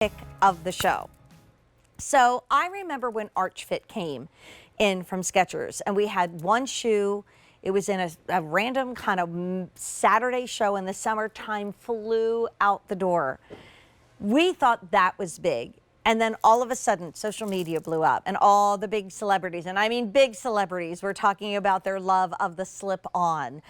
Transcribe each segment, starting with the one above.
pick of the show. So I remember when Arch Fit came in from Skechers, and we had one shoe. It was in a random kind of Saturday show in the summertime, flew out the door. We thought that was big. And then all of a sudden, social media blew up, and all the big celebrities, and I mean big celebrities, were talking about their love of the slip-on.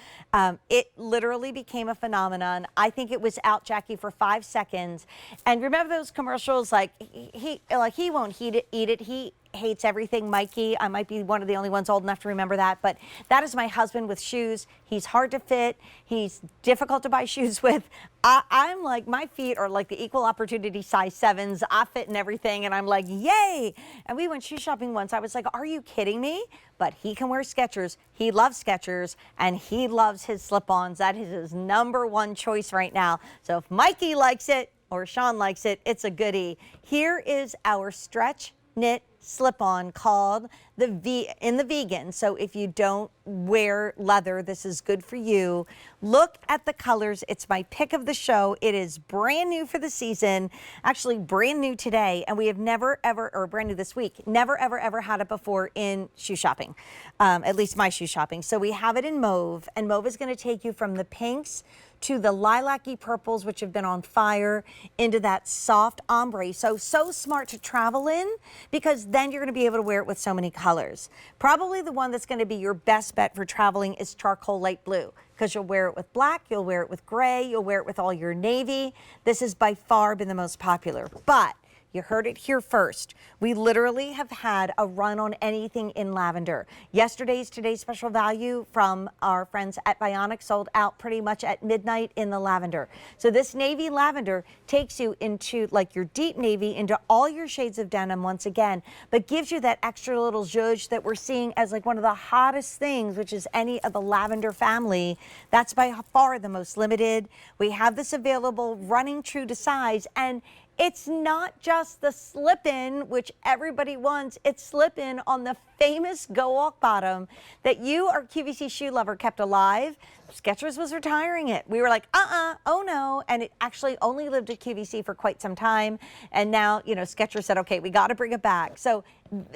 It literally became a phenomenon. I think it was out, Jackie, for 5 seconds. And remember those commercials, like he won't eat it. He hates everything, Mikey. I might be one of the only ones old enough to remember that, but that is my husband with shoes. He's hard to fit. He's difficult to buy shoes with. I'm like, my feet are like the equal opportunity size 7s. I fit in everything, and I'm like, yay. And we went shoe shopping once. I was like, are you kidding me? But he can wear Skechers. He loves Skechers, and he loves his slip-ons. That is his #1 choice right now. So if Mikey likes it or Sean likes it, it's a goodie. Here is our stretch knit slip-on called in the vegan. So if you don't wear leather, this is good for you. Look at the colors. It's my pick of the show. It is brand new for the season, actually brand new today, and we have never ever, or brand new this week, never ever ever had it before in shoe shopping, at least my shoe shopping. So we have it in mauve, and mauve is going to take you from the pinks to the lilac-y purples, which have been on fire, into that soft ombre. So smart to travel in, because then you're gonna be able to wear it with so many colors. Probably the one that's gonna be your best bet for traveling is charcoal light blue, because you'll wear it with black, you'll wear it with gray, you'll wear it with all your navy. This has by far been the most popular, but you heard it here first. We literally have had a run on anything in lavender. Today's special value from our friends at Bionic sold out pretty much at midnight in the lavender. So this navy lavender takes you into like your deep navy, into all your shades of denim once again, but gives you that extra little zhuzh that we're seeing as like one of the hottest things, which is any of the lavender family. That's by far the most limited. We have this available, running true to size, and it's not just the slip-in, which everybody wants. It's slip-in on the famous GOwalk bottom that you, our QVC shoe lover, kept alive. Skechers was retiring it. We were like, oh no. And it actually only lived at QVC for quite some time. And now, you know, Skechers said, okay, we got to bring it back. So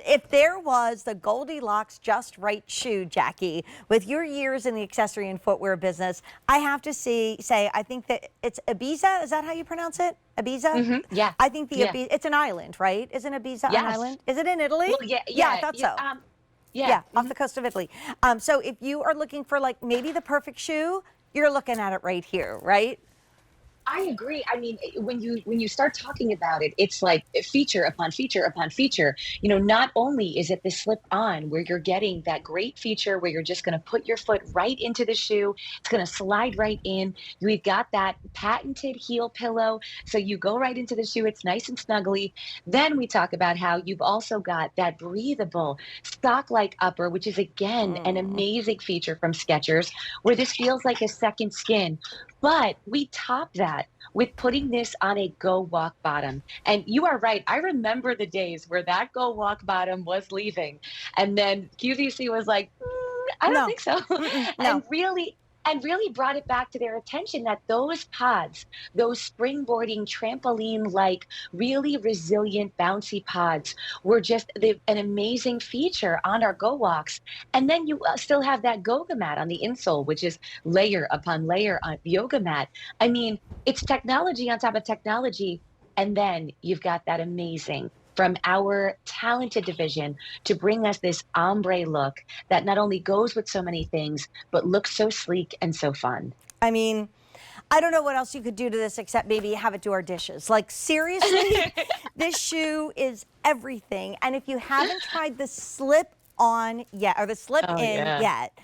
if there was the Goldilocks just right shoe, Jackie, with your years in the accessory and footwear business, I have to say, I think that it's Ibiza. Is that how you pronounce it? Ibiza? Mm-hmm. Yeah. I think Ibiza, it's an island, right? Isn't Ibiza an island? Is it in Italy? Well, yeah, I thought so. Yeah, off the coast of Italy. So if you are looking for like maybe the perfect shoe, you're looking at it right here, right? I agree. I mean, when you start talking about it, it's like feature upon feature upon feature. You know, not only is it the slip-on where you're getting that great feature where you're just going to put your foot right into the shoe, it's going to slide right in. We've got that patented heel pillow, so you go right into the shoe. It's nice and snuggly. Then we talk about how you've also got that breathable sock-like upper, which is again an amazing feature from Skechers, where this feels like a second skin. But we top that with putting this on a GOwalk bottom. And you are right. I remember the days where that GOwalk bottom was leaving. And then QVC was like, I don't think so. And really brought it back to their attention that those pods, those springboarding, trampoline-like, really resilient, bouncy pods were just an amazing feature on our GOwalks. And then you still have that Goga mat on the insole, which is layer upon layer on yoga mat. I mean, it's technology on top of technology. And then you've got that amazing from our talented division to bring us this ombre look that not only goes with so many things, but looks so sleek and so fun. I mean, I don't know what else you could do to this except maybe have it do our dishes. Like, seriously, this shoe is everything. And if you haven't tried the slip-on yet, or the slip-in yet,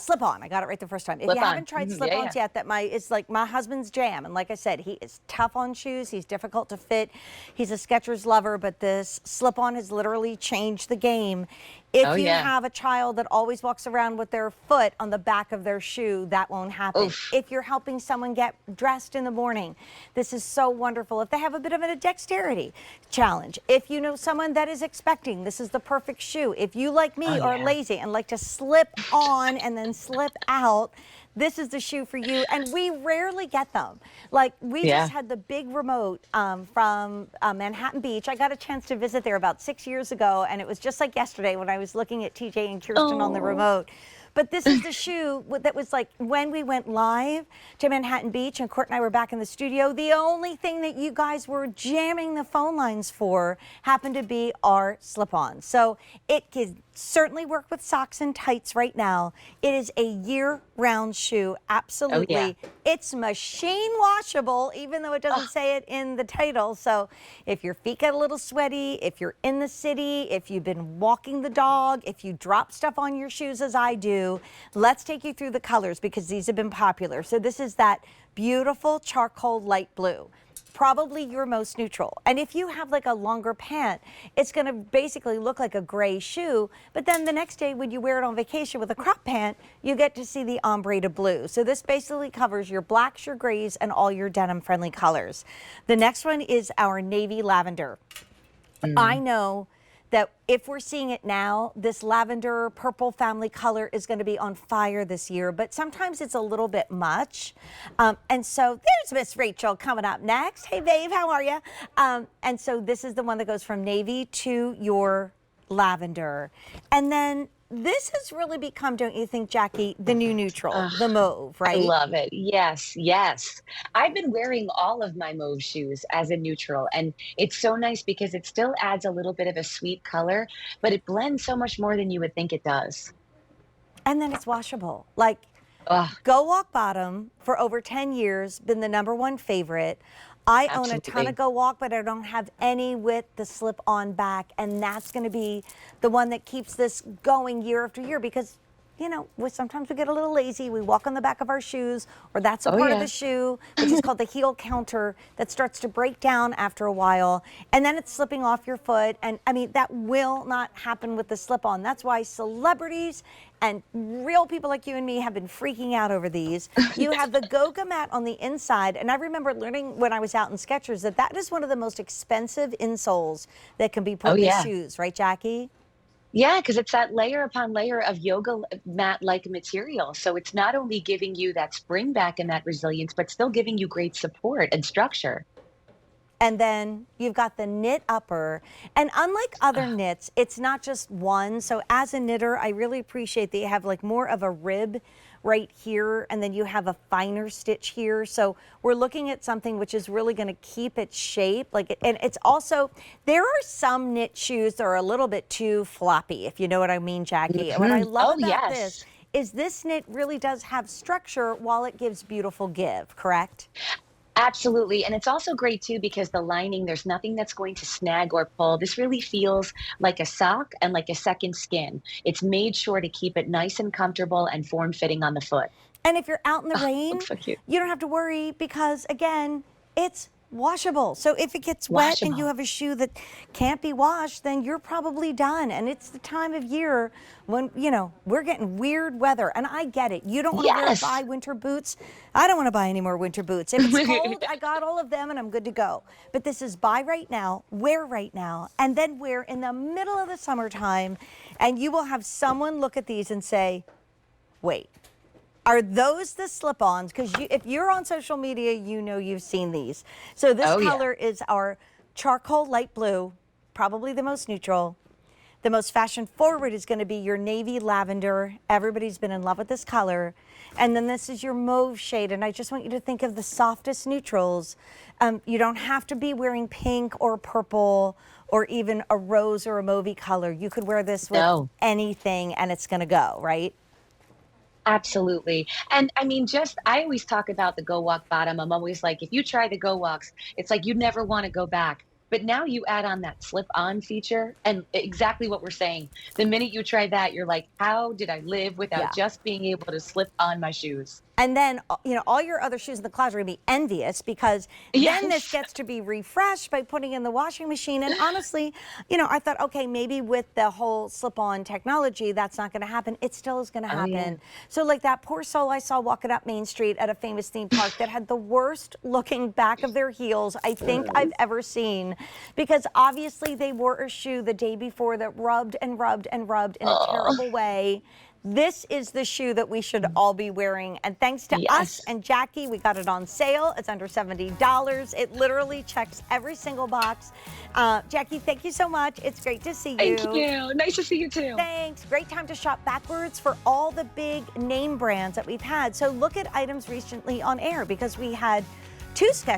slip-on, I got it right the first time. If you haven't tried slip-ons yet, it's like my husband's jam. And like I said, he is tough on shoes. He's difficult to fit. He's a Skechers lover, but this slip-on has literally changed the game. If you have a child that always walks around with their foot on the back of their shoe, that won't happen. Oof. If you're helping someone get dressed in the morning, this is so wonderful. If they have a bit of a dexterity challenge, if you know someone that is expecting, this is the perfect shoe. If you, like me, are lazy and like to slip on and then slip out, this is the shoe for you. And we rarely get them. Like, we Yeah. just had the big remote from Manhattan Beach. I got a chance to visit there about 6 years ago, and it was just like yesterday when I was looking at TJ and Kirsten on the Oh. remote. But this is the shoe that was like when we went live to Manhattan Beach and Court and I were back in the studio, the only thing that you guys were jamming the phone lines for happened to be our slip-ons. So it can certainly work with socks and tights right now. It is a year-round shoe, absolutely. Oh, yeah. It's machine washable, even though it doesn't say it in the title. So if your feet get a little sweaty, if you're in the city, if you've been walking the dog, if you drop stuff on your shoes as I do, let's take you through the colors because these have been popular. So this is that beautiful charcoal light blue, probably your most neutral. And if you have like a longer pant, it's going to basically look like a gray shoe. But then the next day when you wear it on vacation with a crop pant, you get to see the ombre to blue. So this basically covers your blacks, your grays, and all your denim friendly colors. The next one is our navy lavender. I know that if we're seeing it now, this lavender purple family color is going to be on fire this year, but sometimes it's a little bit much. And so there's Miss Rachel coming up next. Hey, babe, how are you? And so this is the one that goes from navy to your lavender. And then this has really become, don't you think, Jackie, the new neutral, the mauve, right? I love it. Yes, yes. I've been wearing all of my mauve shoes as a neutral, and it's so nice because it still adds a little bit of a sweet color, but it blends so much more than you would think it does. And then it's washable. Like, Oh, GOwalk bottom for over 10 years, been the #1 favorite. I own a ton absolutely. of GOwalk, but I don't have any with the slip-on back, and that's going to be the one that keeps this going year after year because, you know, sometimes we get a little lazy. We walk on the back of our shoes, or that's a Oh, part of yeah. the shoe, which is called the heel counter, that starts to break down after a while, and then it's slipping off your foot. And I mean, that will not happen with the slip-on. That's why celebrities and real people like you and me have been freaking out over these. You have the Goga mat on the inside, and I remember learning when I was out in Skechers that that is one of the most expensive insoles that can be Oh, put in yeah. shoes, right, Jackie? Yeah, because it's that layer upon layer of yoga mat-like material. So it's not only giving you that spring back and that resilience, but still giving you great support and structure. And then you've got the knit upper. And unlike other knits, it's not just one. So as a knitter, I really appreciate that you have like more of a rib right here, and then you have a finer stitch here. So we're looking at something which is really going to keep its shape. And it's also, there are some knit shoes that are a little bit too floppy, if you know what I mean, Jackie. And what I love Oh, about yes. this is this knit really does have structure while it gives beautiful give, correct? Absolutely. And it's also great too because the lining, there's nothing that's going to snag or pull. This really feels like a sock and like a second skin. It's made sure to keep it nice and comfortable and form fitting on the foot. And if you're out in the Oh, rain, looks so cute. you don't have to worry because, again, it's washable. So if it gets wet and you Washable. have a shoe that can't be washed, then you're probably done. And it's the time of year when, you know, we're getting weird weather. And I get it. You don't want to buy Yes. winter boots. I don't want to buy any more winter boots. If it's cold, I got all of them and I'm good to go. But this is buy right now, wear right now, and then wear in the middle of the summertime. And you will have someone look at these and say, wait. Are those the slip-ons? Because if you're on social media, you know you've seen these. So this Oh, yeah. color is our charcoal light blue, probably the most neutral. The most fashion forward is going to be your navy lavender. Everybody's been in love with this color. And then this is your mauve shade. And I just want you to think of the softest neutrals. You don't have to be wearing pink or purple or even a rose or a mauvey color. You could wear this with No. anything and it's going to go, right? Absolutely. And I mean, I always talk about the Go Walk bottom. I'm always like, if you try the Go Walks, it's like you never want to go back. But now you add on that slip on feature and exactly what we're saying. The minute you try that, you're like, how did I live without Yeah. just being able to slip on my shoes? And then, you know, all your other shoes in the closet are going to be envious because then this Yes. gets to be refreshed by putting in the washing machine. And honestly, you know, I thought, okay, maybe with the whole slip-on technology, that's not going to happen. It still is going to happen. Yeah. So like that poor soul I saw walking up Main Street at a famous theme park that had the worst looking back of their heels I think I've ever seen, because obviously they wore a shoe the day before that rubbed and rubbed and rubbed in a terrible way. This is the shoe that we should all be wearing. And thanks to us Yes. and Jackie, we got it on sale. It's under $70. It literally checks every single box. Jackie, thank you so much. It's great to see you. Thank you. Nice to see you too. Thanks. Great time to shop backwards for all the big name brands that we've had. So look at items recently on air, because we had two Skechers